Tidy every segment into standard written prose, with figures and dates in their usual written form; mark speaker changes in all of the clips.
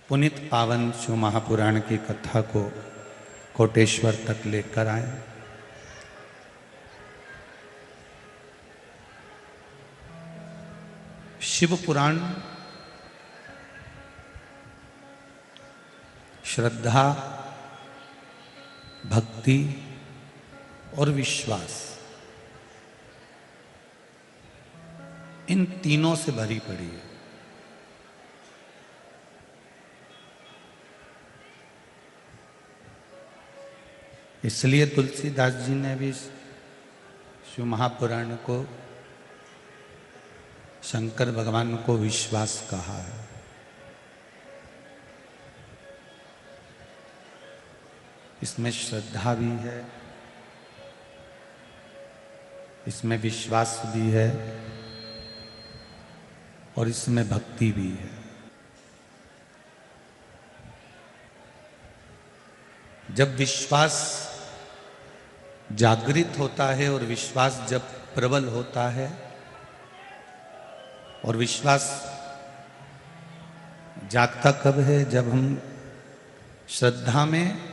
Speaker 1: पुनित पावन शिव महापुराण की कथा को कोटेश्वर तक लेकर आए। शिव पुराण श्रद्धा, भक्ति और विश्वास, इन तीनों से भरी पड़ी है। इसलिए तुलसीदास जी ने भी शिव महापुराण को शंकर भगवान को विश्वास कहा है। इसमें श्रद्धा भी है, इसमें विश्वास भी है और इसमें भक्ति भी है। जब विश्वास जागृत होता है और विश्वास जब प्रबल होता है और विश्वास जागता कब है? जब हम श्रद्धा में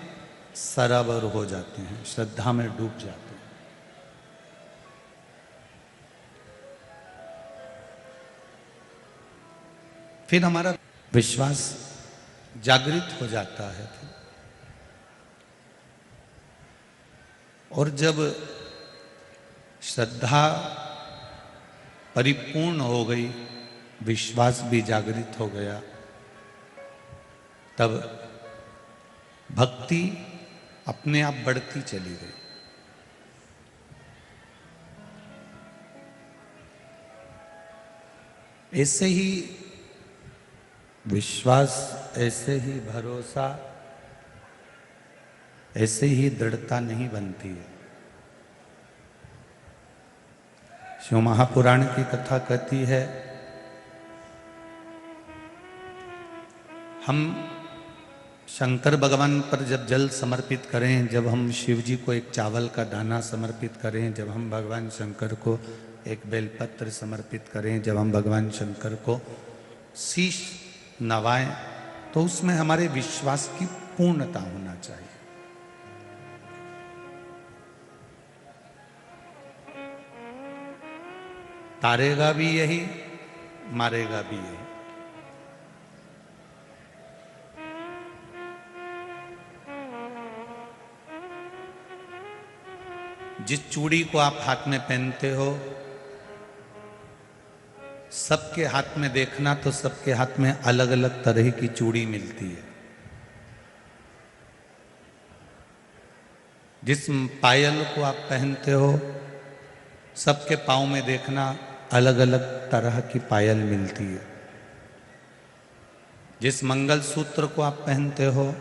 Speaker 1: सरावर हो जाते हैं, श्रद्धा में डूब जाते हैं। फिर हमारा विश्वास जागृत हो जाता है। और जब श्रद्धा परिपूर्ण हो गई, विश्वास भी जागृत हो गया, तब भक्ति अपने आप बढ़ती चली गई। ऐसे ही विश्वास, ऐसे ही भरोसा, ऐसे ही दृढ़ता नहीं बनती है। शिव महापुराण की कथा कहती है, हम शंकर भगवान पर जब जल समर्पित करें, जब हम शिव जी को एक चावल का दाना समर्पित करें, जब हम भगवान शंकर को एक बेलपत्र समर्पित करें, जब हम भगवान शंकर को शीश नवाएं, तो उसमें हमारे विश्वास की पूर्णता होना चाहिए। तारेगा भी यही, मारेगा भी यही। जिस चूड़ी को आप हाथ में पहनते हो, सबके हाथ में देखना तो सबके हाथ में अलग अलग तरह की चूड़ी मिलती है। जिस पायल को आप पहनते हो, सबके पाँव में देखना अलग अलग तरह की पायल मिलती है। जिस मंगलसूत्र को आप पहनते हो,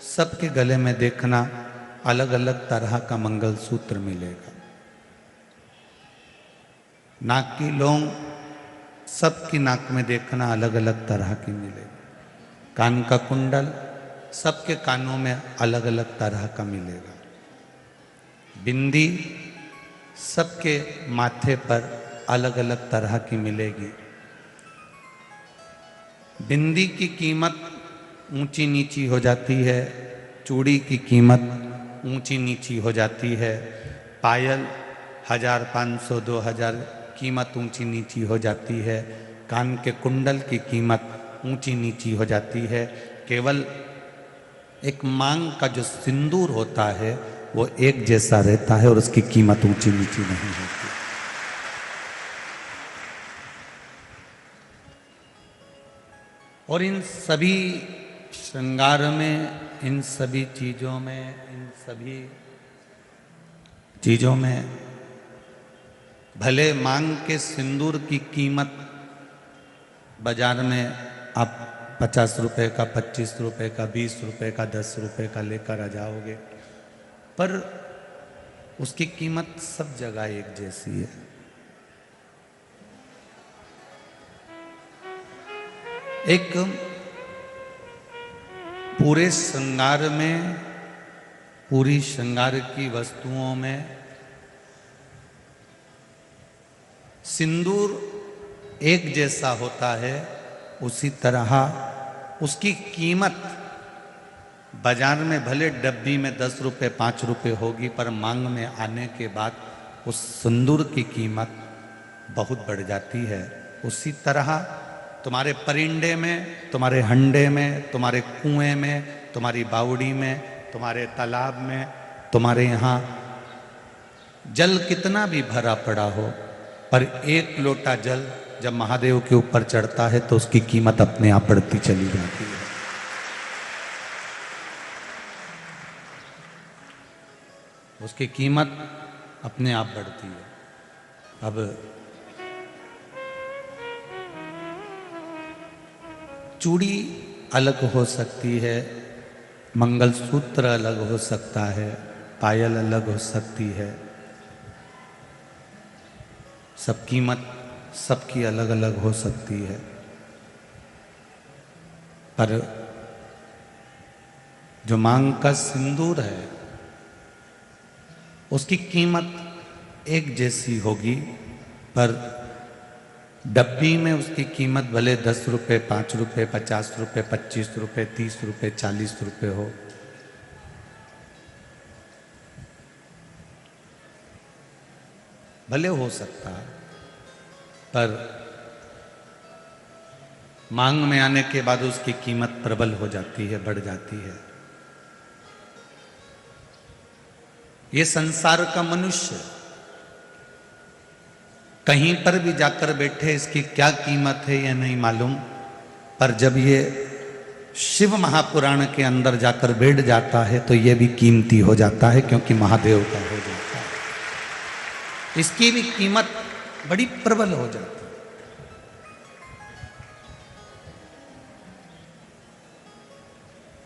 Speaker 1: सबके गले में देखना अलग अलग तरह का मंगलसूत्र मिलेगा। नाक की लौंग, सबकी नाक में देखना अलग अलग तरह की मिलेगी। कान का कुंडल, सबके कानों में अलग अलग तरह का मिलेगा। बिंदी सबके माथे पर अलग अलग तरह की मिलेगी। बिंदी की कीमत ऊंची नीची हो जाती है, चूड़ी की कीमत ऊंची नीची हो जाती है, पायल 1000, 500, 2000 कीमत ऊंची नीची हो जाती है, कान के कुंडल की कीमत ऊंची नीची हो जाती है। केवल एक मांग का जो सिंदूर होता है वो एक जैसा रहता है और उसकी कीमत ऊंची नीची नहीं होती। और इन सभी श्रृंगार में, इन सभी चीजों में, इन सभी चीजों में भले मांग के सिंदूर की कीमत बाजार में आप 50 रुपए का, 25 रुपए का, 20 रुपए का, 10 रुपए का लेकर आ जाओगे, पर उसकी कीमत सब जगह एक जैसी है। एक पूरे श्रृंगार में, पूरी श्रृंगार की वस्तुओं में सिंदूर एक जैसा होता है, उसी तरह उसकी कीमत बाजार में भले डब्बी में 10 रुपये 5 रुपये होगी, पर मांग में आने के बाद उस सिंदूर की कीमत बहुत बढ़ जाती है। उसी तरह तुम्हारे परिंदे में, तुम्हारे हंडे में, तुम्हारे कुएं में, तुम्हारी बावड़ी में, तुम्हारे तालाब में, तुम्हारे यहाँ जल कितना भी भरा पड़ा हो, पर एक लोटा जल जब महादेव के ऊपर चढ़ता है तो उसकी कीमत अपने आप बढ़ती चली जाती है। उसकी कीमत अपने आप बढ़ती है। अब चूड़ी अलग हो सकती है, मंगलसूत्र अलग हो सकता है, पायल अलग हो सकती है, सब कीमत सबकी अलग अलग हो सकती है, पर जो मांग का सिंदूर है उसकी कीमत एक जैसी होगी, पर डब्बी में उसकी कीमत भले 10 रुपये 5 रुपये 50 रुपये 25 रुपये 30 रुपये 40 रुपये हो। भले हो सकता है, पर मांग में आने के बाद उसकी कीमत प्रबल हो जाती है, बढ़ जाती है। ये संसार का मनुष्य कहीं पर भी जाकर बैठे, इसकी क्या कीमत है यह नहीं मालूम, पर जब ये शिव महापुराण के अंदर जाकर बैठ जाता है तो ये भी कीमती हो जाता है, क्योंकि महादेव का हो जाता है। इसकी भी कीमत बड़ी प्रबल हो जाती है।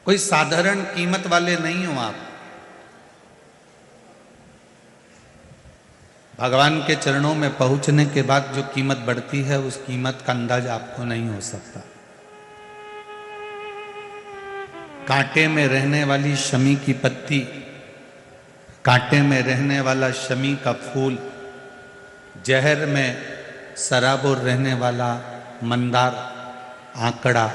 Speaker 1: कोई साधारण कीमत वाले नहीं हो आप। भगवान के चरणों में पहुंचने के बाद जो कीमत बढ़ती है, उस कीमत का अंदाज आपको नहीं हो सकता। कांटे में रहने वाली शमी की पत्ती, कांटे में रहने वाला शमी का फूल, जहर में सराबोर रहने वाला मंदार आंकड़ा,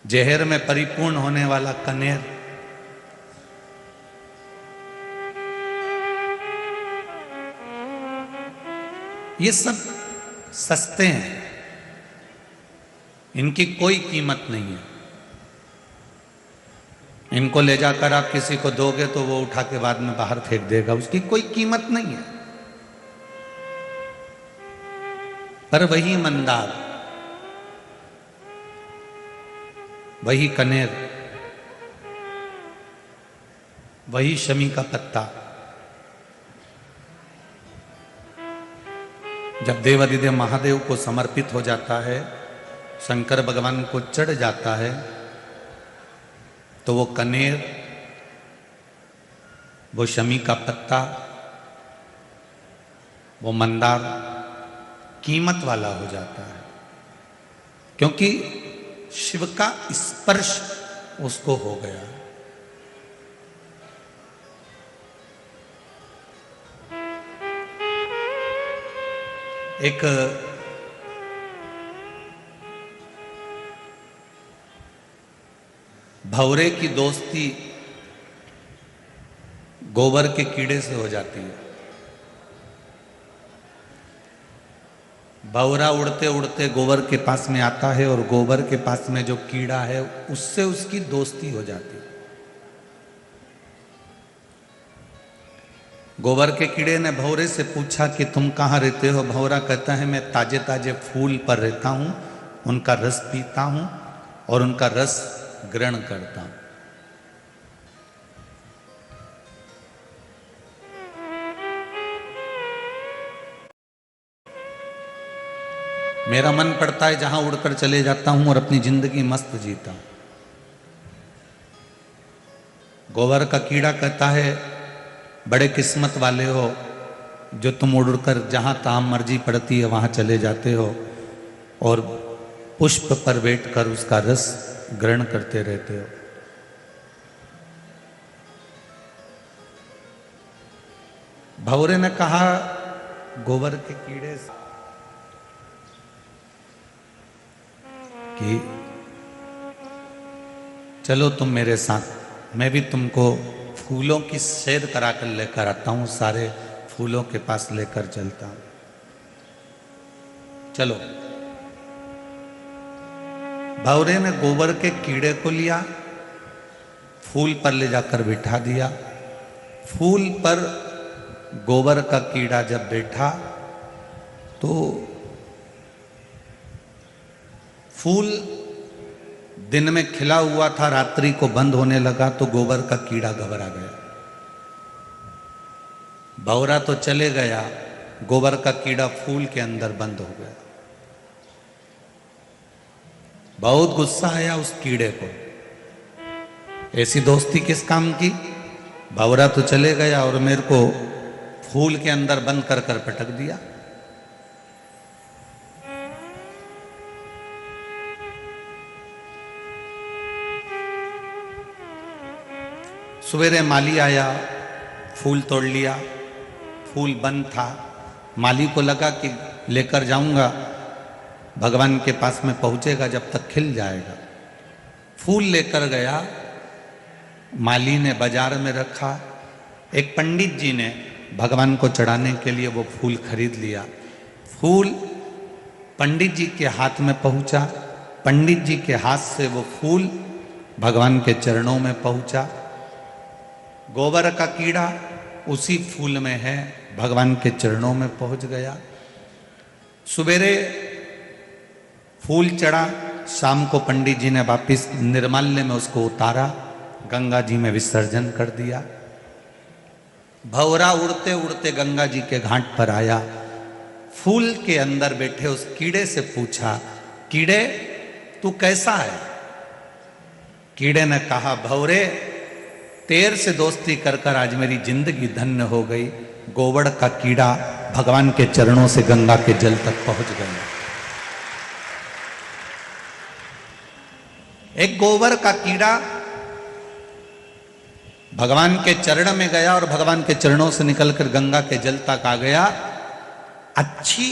Speaker 1: जहर में परिपूर्ण होने वाला कनेर, ये सब सस्ते हैं, इनकी कोई कीमत नहीं है। इनको ले जाकर आप किसी को दोगे तो वो उठा के बाद में बाहर फेंक देगा, उसकी कोई कीमत नहीं है। पर वही मंदार, वही कनेर, वही शमी का पत्ता जब देवाधिदेव महादेव को समर्पित हो जाता है, शंकर भगवान को चढ़ जाता है, तो वो कनेर, वो शमी का पत्ता, वो मंदार कीमत वाला हो जाता है, क्योंकि शिव का स्पर्श उसको हो गया। एक भंवरे की दोस्ती गोबर के कीड़े से हो जाती है। भंवरा उड़ते उड़ते गोबर के पास में आता है और गोबर के पास में जो कीड़ा है उससे उसकी दोस्ती हो जाती है। गोबर के कीड़े ने भंवरे से पूछा कि तुम कहाँ रहते हो? भंवरा कहता है मैं ताजे ताजे फूल पर रहता हूँ, उनका रस पीता हूँ और उनका रस ग्रहण करता हूँ। मेरा मन पड़ता है जहां उड़कर चले जाता हूं और अपनी जिंदगी मस्त जीता हूं। गोबर का कीड़ा कहता है बड़े किस्मत वाले हो जो तुम उड़कर जहां तहां मर्जी पड़ती है वहां चले जाते हो और पुष्प पर बैठकर उसका रस ग्रहण करते रहते हो। भंवरे ने कहा गोबर के कीड़े से कि चलो तुम मेरे साथ, मैं भी तुमको फूलों की सैर करा कर लेकर आता हूं, सारे फूलों के पास लेकर चलता हूं, चलो। भंवरे ने गोबर के कीड़े को लिया, फूल पर ले जाकर बिठा दिया। फूल पर गोबर का कीड़ा जब बैठा तो फूल दिन में खिला हुआ था, रात्रि को बंद होने लगा तो गोबर का कीड़ा घबरा गया। भंवरा तो चले गया, गोबर का कीड़ा फूल के अंदर बंद हो गया। बहुत गुस्सा आया उस कीड़े को, ऐसी दोस्ती किस काम की? भंवरा तो चले गया और मेरे को फूल के अंदर बंद कर कर पटक दिया। सवेरे माली आया, फूल तोड़ लिया, फूल बंद था। माली को लगा कि लेकर जाऊंगा, भगवान के पास में पहुंचेगा जब तक खिल जाएगा। फूल लेकर गया, माली ने बाजार में रखा। एक पंडित जी ने भगवान को चढ़ाने के लिए वो फूल खरीद लिया। फूल पंडित जी के हाथ में पहुंचा, पंडित जी के हाथ से वो फूल भगवान के चरणों में पहुंचा। गोबर का कीड़ा उसी फूल में है, भगवान के चरणों में पहुंच गया। सवेरे फूल चढ़ा, शाम को पंडित जी ने वापिस निर्माल्य में उसको उतारा, गंगा जी में विसर्जन कर दिया। भंवरा उड़ते उड़ते गंगा जी के घाट पर आया, फूल के अंदर बैठे उस कीड़े से पूछा, कीड़े तू कैसा है? कीड़े ने कहा, भंवरे तेर से दोस्ती कर कर आज मेरी जिंदगी धन्य हो गई। गोबर का कीड़ा भगवान के चरणों से गंगा के जल तक पहुंच गया। एक गोबर का कीड़ा भगवान के चरण में गया और भगवान के चरणों से निकलकर गंगा के जल तक आ गया। अच्छी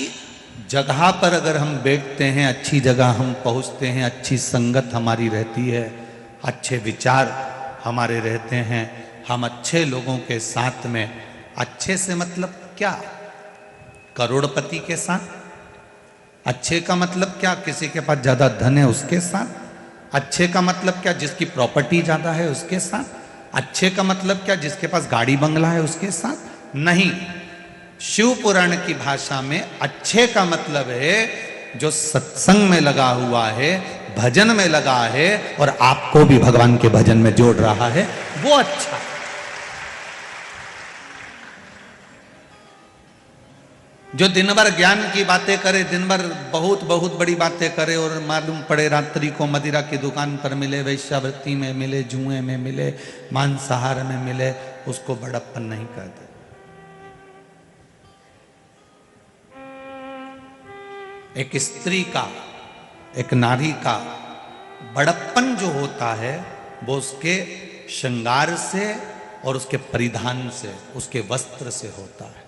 Speaker 1: जगह पर अगर हम बैठते हैं, अच्छी जगह हम पहुंचते हैं, अच्छी संगत हमारी रहती है, अच्छे विचार हमारे रहते हैं, हम अच्छे लोगों के साथ में, अच्छे से मतलब क्या? करोड़पति के साथ। अच्छे का मतलब क्या? किसी के पास ज्यादा धन है उसके साथ। अच्छे का मतलब क्या? जिसकी प्रॉपर्टी ज्यादा है उसके साथ। अच्छे का मतलब क्या? जिसके पास गाड़ी बंगला है उसके साथ। नहीं, शिव पुराण की भाषा में अच्छे का मतलब है जो सत्संग में लगा हुआ है, भजन में लगा है और आपको भी भगवान के भजन में जोड़ रहा है, वो अच्छा है। जो दिन भर ज्ञान की बातें करे, दिन भर बहुत बहुत बड़ी बातें करे और मालूम पड़े रात्रि को मदिरा की दुकान पर मिले, वैश्यावृत्ति में मिले, जुए में मिले, मांसाहार में मिले, उसको बड़प्पन नहीं कहते। एक स्त्री का, एक नारी का बड़प्पन जो होता है वो उसके श्रृंगार से और उसके परिधान से, उसके वस्त्र से होता है।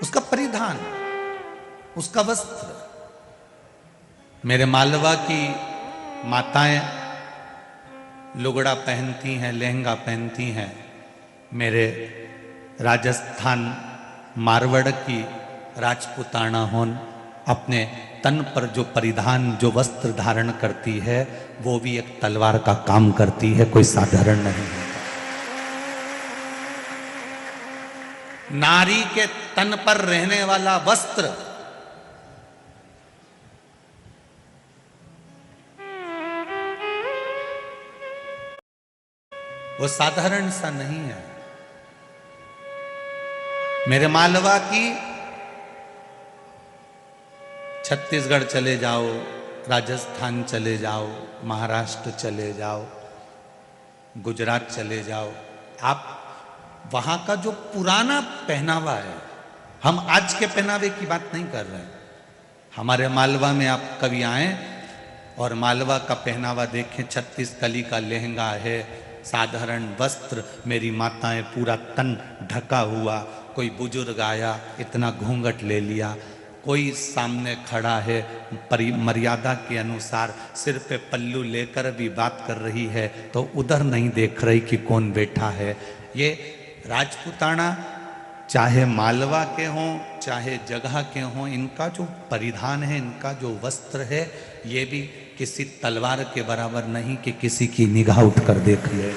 Speaker 1: उसका परिधान, उसका वस्त्र। मेरे मालवा की माताएं लुगड़ा पहनती हैं, लहंगा पहनती हैं। मेरे राजस्थान मारवाड़ की राजपुताना होन अपने तन पर जो परिधान, जो वस्त्र धारण करती है, वो भी एक तलवार का काम करती है, कोई साधारण नहीं है। नारी के तन पर रहने वाला वस्त्र वो साधारण सा नहीं है। मेरे मालवा की छत्तीसगढ़ चले जाओ, राजस्थान चले जाओ, महाराष्ट्र चले जाओ, गुजरात चले जाओ, आप वहां का जो पुराना पहनावा है, हम आज के पहनावे की बात नहीं कर रहे हैं। हमारे मालवा में आप कभी आए और मालवा का पहनावा देखें, 36 कली का लहंगा है, साधारण वस्त्र, मेरी माताएं पूरा तन ढका हुआ। कोई बुजुर्ग आया, इतना घूंघट ले लिया। कोई सामने खड़ा है, मर्यादा के अनुसार सिर पे पल्लू लेकर भी बात कर रही है तो उधर नहीं देख रही कि कौन बैठा है। ये राजपूताना चाहे मालवा के हों चाहे जगह के हों, इनका जो परिधान है, इनका जो वस्त्र है, ये भी किसी तलवार के बराबर नहीं कि किसी की निगाह उठकर देख ले।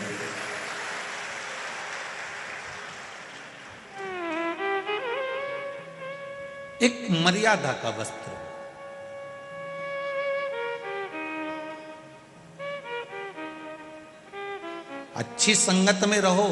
Speaker 1: एक मर्यादा का वस्त्र। अच्छी संगत में रहो,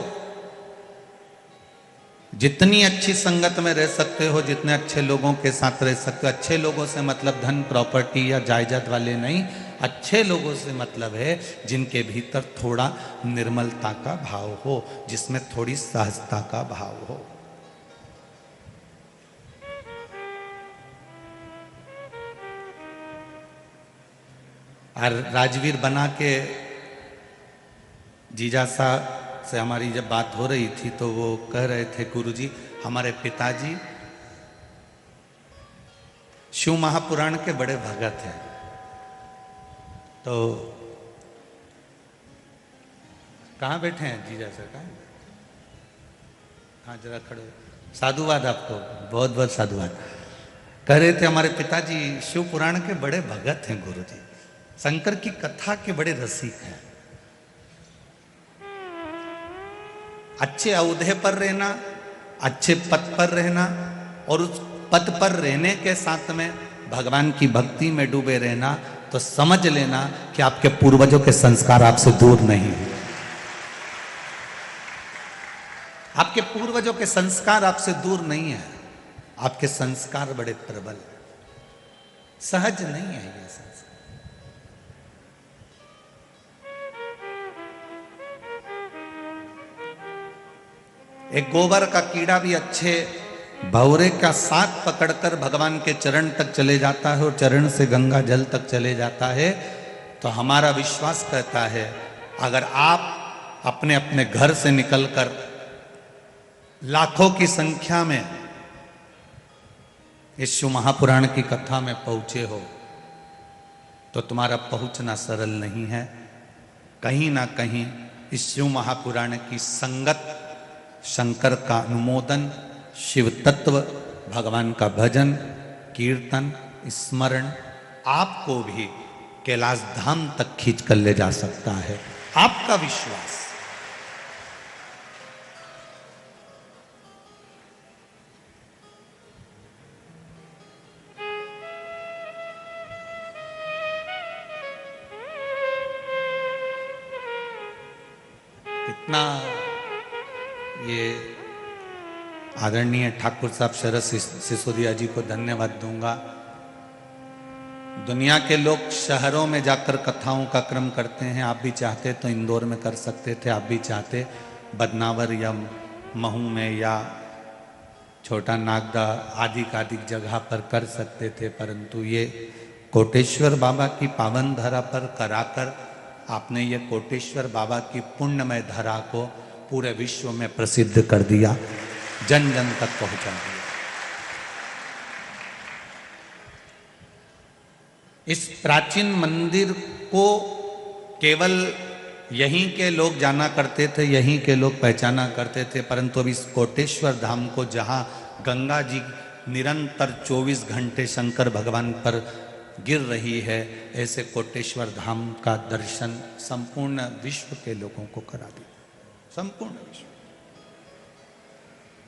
Speaker 1: जितनी अच्छी संगत में रह सकते हो, जितने अच्छे लोगों के साथ रह सकते हो। अच्छे लोगों से मतलब धन प्रॉपर्टी या जायदाद वाले नहीं, अच्छे लोगों से मतलब है जिनके भीतर थोड़ा निर्मलता का भाव हो, जिसमें थोड़ी सहजता का भाव हो। और राजवीर बना के जीजा साहब से हमारी जब बात हो रही थी तो वो कह रहे थे, गुरुजी हमारे पिताजी शिव महापुराण के बड़े भगत हैं। तो कहाँ बैठे हैं जीजा सर? कहाँ जरा खड़े। साधुवाद आपको, बहुत बहुत साधुवाद। कह रहे थे हमारे पिताजी शिव पुराण के बड़े भगत हैं गुरुजी, शंकर की कथा के बड़े रसिक हैं। अच्छे औहदे पर रहना, अच्छे पद पर रहना और उस पद पर रहने के साथ में भगवान की भक्ति में डूबे रहना, तो समझ लेना कि आपके पूर्वजों के संस्कार आपसे दूर नहीं है। आपके पूर्वजों के संस्कार आपसे दूर नहीं है। आपके संस्कार बड़े प्रबल, सहज नहीं है ये संस्कार। एक गोबर का कीड़ा भी अच्छे भौरे का साथ पकड़कर भगवान के चरण तक चले जाता है और चरण से गंगा जल तक चले जाता है। तो हमारा विश्वास कहता है, अगर आप अपने अपने घर से निकलकर लाखों की संख्या में इस शिव महापुराण की कथा में पहुंचे हो, तो तुम्हारा पहुंचना सरल नहीं है। कहीं ना कहीं इस शिव महापुराण की संगत, शंकर का अनुमोदन, शिव तत्व, भगवान का भजन, कीर्तन, स्मरण आपको भी कैलाश धाम तक खींच कर ले जा सकता है। आपका विश्वास। कितना ये आदरणीय ठाकुर साहब शरद सिसोदिया जी को धन्यवाद दूंगा। दुनिया के लोग शहरों में जाकर कथाओं का क्रम करते हैं। आप भी चाहते तो इंदौर में कर सकते थे, आप भी चाहते बदनावर या महू में या छोटा नागदा आदि जगह पर कर सकते थे, परंतु ये कोटेश्वर बाबा की पावन धरा पर कराकर आपने ये कोटेश्वर बाबा की पुण्यमय धरा को पूरे विश्व में प्रसिद्ध कर दिया, जन जन तक पहुंचा दिया। इस प्राचीन मंदिर को केवल यहीं के लोग जाना करते थे, यहीं के लोग पहचाना करते थे, परंतु अब इस कोटेश्वर धाम को, जहां गंगा जी निरंतर 24 घंटे शंकर भगवान पर गिर रही है, ऐसे कोटेश्वर धाम का दर्शन संपूर्ण विश्व के लोगों को करा दिया। संपूर्ण विश्व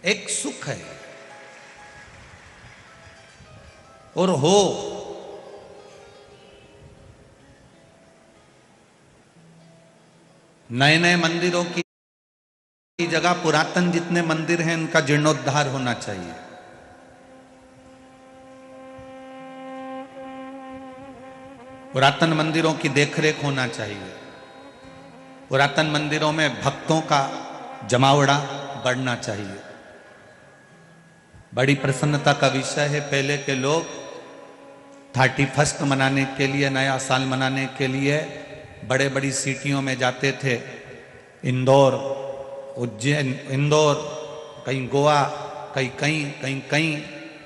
Speaker 1: एक सुख है। और हो नए नए मंदिरों की जगह पुरातन जितने मंदिर हैं उनका जीर्णोद्धार होना चाहिए। पुरातन मंदिरों की देखरेख होना चाहिए। पुरातन मंदिरों में भक्तों का जमावड़ा बढ़ना चाहिए। बड़ी प्रसन्नता का विषय है, पहले के लोग 31 मनाने के लिए, नया साल मनाने के लिए बड़े बड़ी सिटियों में जाते थे। इंदौर, उज्जैन, इंदौर, कहीं गोवा, कहीं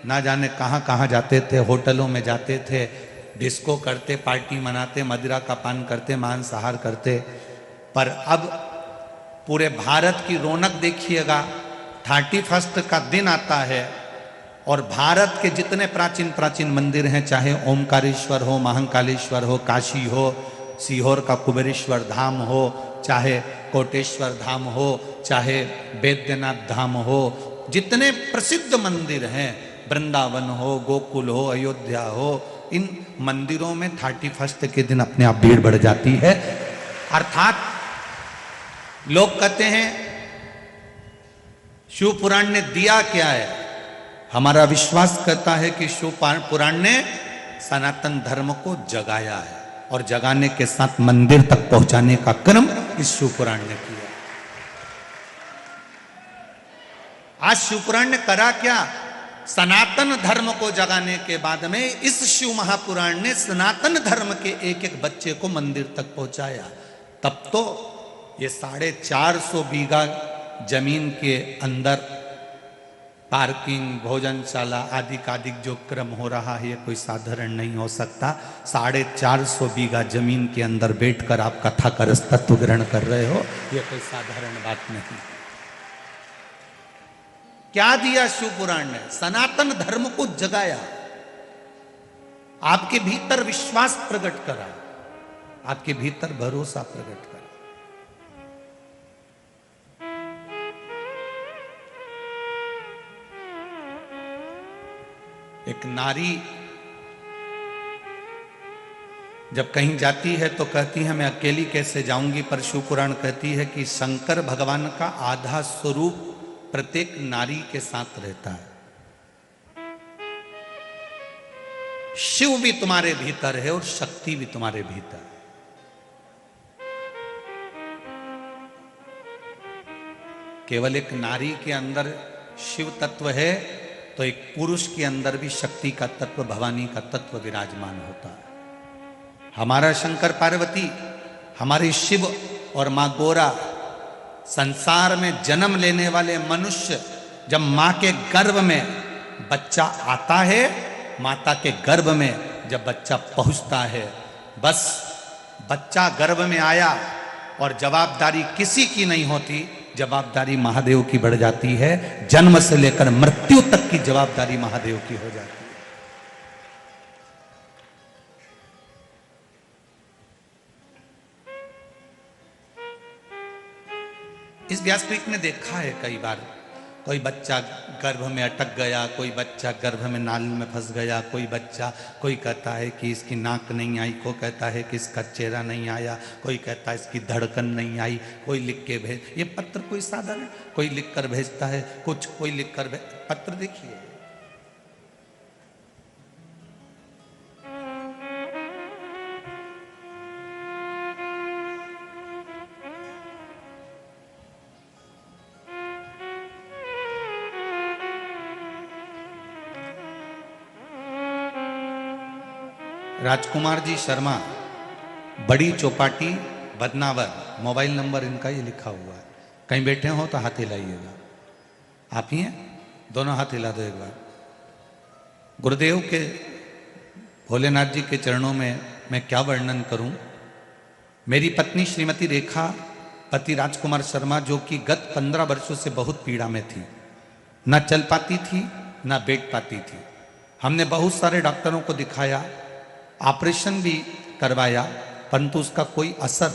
Speaker 1: ना जाने कहाँ कहाँ जाते थे, होटलों में जाते थे, डिस्को करते, पार्टी मनाते, मदिरा का पान करते, मांसाहार करते। पर अब पूरे भारत की रौनक देखिएगा, 31 का दिन आता है और भारत के जितने प्राचीन प्राचीन मंदिर हैं, चाहे ओमकारेश्वर हो, महाकालेश्वर हो, काशी हो, सीहोर का कुबेरेश्वर धाम हो, चाहे कोटेश्वर धाम हो, चाहे बैद्यनाथ धाम हो, जितने प्रसिद्ध मंदिर हैं, वृंदावन हो, गोकुल हो, अयोध्या हो, इन मंदिरों में 31 के दिन अपने आप भीड़ बढ़ जाती है। अर्थात लोग कहते हैं शिव पुराण ने दिया क्या है। हमारा विश्वास करता है कि शिव पुराण ने सनातन धर्म को जगाया है और जगाने के साथ मंदिर तक पहुंचाने का क्रम इस शिव पुराण ने किया। आज शिव पुराण ने करा क्या? सनातन धर्म को जगाने के बाद में इस शिव महापुराण ने सनातन धर्म के एक एक बच्चे को मंदिर तक पहुंचाया। तब तो ये 450 बीघा जमीन के अंदर पार्किंग, भोजनशाला आदि का जो क्रम हो रहा है, ये कोई साधारण नहीं हो सकता। 450 बीघा जमीन के अंदर बैठकर आप कथा का रस तत्व ग्रहण कर रहे हो, ये कोई साधारण बात नहीं। क्या दिया शिव पुराण ने? सनातन धर्म को जगाया, आपके भीतर विश्वास प्रकट करा, आपके भीतर भरोसा प्रकट करा। एक नारी जब कहीं जाती है तो कहती है मैं अकेली कैसे जाऊंगी, पर शिव पुराण कहती है कि शंकर भगवान का आधा स्वरूप प्रत्येक नारी के साथ रहता है। शिव भी तुम्हारे भीतर है और शक्ति भी तुम्हारे भीतर। केवल एक नारी के अंदर शिव तत्व है तो एक पुरुष के अंदर भी शक्ति का तत्व, भवानी का तत्व विराजमान होता है। हमारा शंकर पार्वती, हमारे शिव और मां गोरा, संसार में जन्म लेने वाले मनुष्य जब मां के गर्भ में बच्चा आता है, माता के गर्भ में जब बच्चा पहुंचता है, बस बच्चा गर्भ में आया और जवाबदारी किसी की नहीं होती, जवाबदारी महादेव की बढ़ जाती है। जन्म से लेकर मृत्यु तक की जवाबदारी महादेव की हो जाती है। इस व्यासपीठ ने देखा है कई बार, कोई बच्चा गर्भ में अटक गया, कोई बच्चा गर्भ में नाल में फंस गया, कोई कहता है कि इसकी नाक नहीं आई, कोई कहता है कि इसका चेहरा नहीं आया, कोई कहता है इसकी धड़कन नहीं आई, कोई लिख के भेज। ये पत्र कोई साधारण, कोई लिख कर भेजता है, कोई लिख कर पत्र देखिए। राजकुमार जी शर्मा, बड़ी चौपाटी, बदनावर, मोबाइल नंबर इनका ये लिखा हुआ है। कहीं बैठे हो तो हाथ हिलाइएगा। आप ही हैं? दोनों हाथ हिला दो एक बार। गुरुदेव के, भोलेनाथ जी के चरणों में मैं क्या वर्णन करूं। मेरी पत्नी श्रीमती रेखा, पति राजकुमार शर्मा, जो कि गत 15 वर्षों से बहुत पीड़ा में थी, ना चल पाती थी, ना बैठ पाती थी। हमने बहुत सारे डॉक्टरों को दिखाया, ऑपरेशन भी करवाया, परंतु उसका कोई असर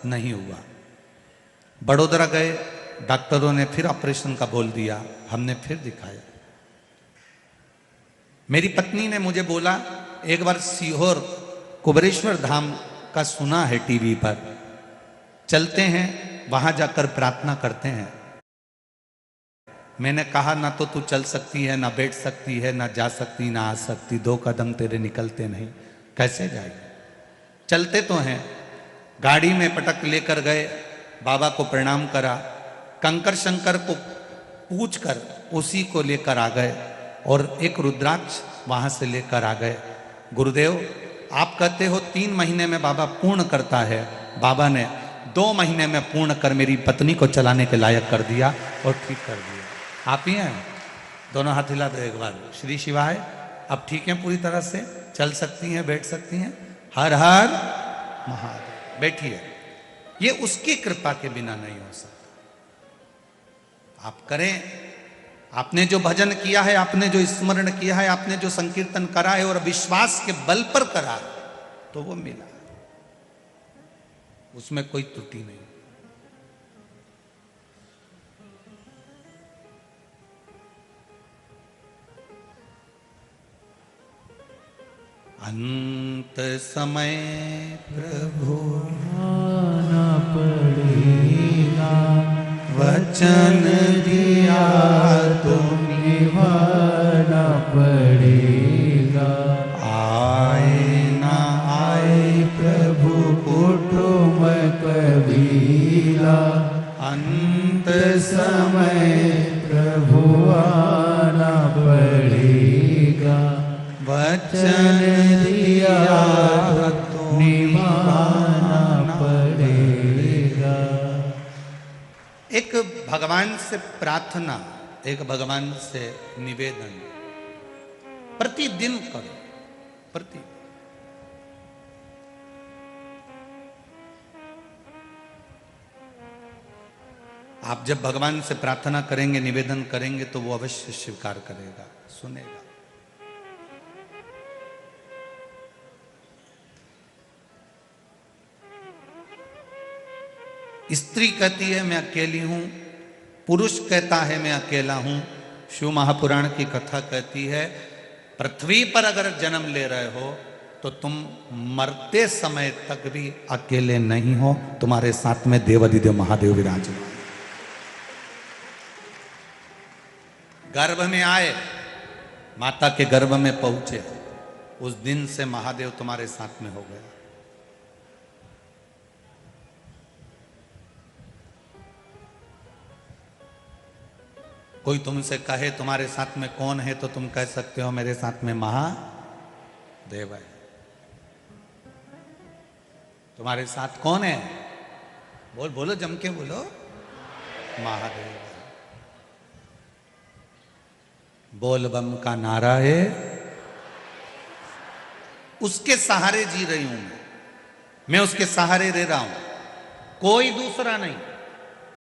Speaker 1: नहीं हुआ। बड़ोदरा गए, डॉक्टरों ने फिर ऑपरेशन का बोल दिया, हमने फिर दिखाया। मेरी पत्नी ने मुझे बोला एक बार सीहोर कुबेरेश्वर धाम का सुना है टीवी पर, चलते हैं वहां जाकर प्रार्थना करते हैं। मैंने कहा ना तो तू चल सकती है, ना बैठ सकती है, ना जा सकती, ना आ सकती, 2 कदम तेरे निकलते नहीं, कैसे जाएगी? चलते तो हैं। गाड़ी में पटक लेकर गए, बाबा को प्रणाम करा, कंकर शंकर को पूछ कर उसी को लेकर आ गए और एक रुद्राक्ष वहां से लेकर आ गए। गुरुदेव आप कहते हो 3 महीने में बाबा पूर्ण करता है, बाबा ने 2 महीने में पूर्ण कर मेरी पत्नी को चलाने के लायक कर दिया और ठीक कर दिया। आप ही हैं? दोनों हाथ हिला दो एक बार। श्री शिवाय। अब ठीक है, पूरी तरह से चल सकती हैं, बैठ सकती हैं। हर हर महादेव। बैठिए। ये उसकी कृपा के बिना नहीं हो सकता। आप करें। आपने जो भजन किया है, आपने जो स्मरण किया है, आपने जो संकीर्तन करा है और विश्वास के बल पर करा है, तो वो मिला, उसमें कोई त्रुटि नहीं। अंत समय प्रभु आना पड़ेगा, वचन दिया तो निभाना पड़ेगा। आए ना आए प्रभु कुटुंब कबीरा, अंत समय प्रभु आना पड़ेगा, वचन दिया तो निभाना पड़ेगा। एक भगवान से प्रार्थना, एक भगवान से निवेदन प्रतिदिन करो। प्रतिदिन आप जब भगवान से प्रार्थना करेंगे, निवेदन करेंगे, तो वो अवश्य स्वीकार करेगा, सुनेगा। स्त्री कहती है मैं अकेली हूं, पुरुष कहता है मैं अकेला हूं। शिव महापुराण की कथा कहती है पृथ्वी पर अगर जन्म ले रहे हो तो तुम मरते समय तक भी अकेले नहीं हो, तुम्हारे साथ में देवाधिदेव महादेव विराजमान। गर्भ में आए, माता के गर्भ में पहुंचे, उस दिन से महादेव तुम्हारे साथ में हो गया। कोई तुमसे कहे तुम्हारे साथ में कौन है, तो तुम कह सकते हो मेरे साथ में महादेव है। तुम्हारे साथ कौन है? बोलो जम के बोलो, महादेव। बोल बम का नारा है, उसके सहारे जी रही हूं मैं उसके सहारे रह रहा हूं, कोई दूसरा नहीं।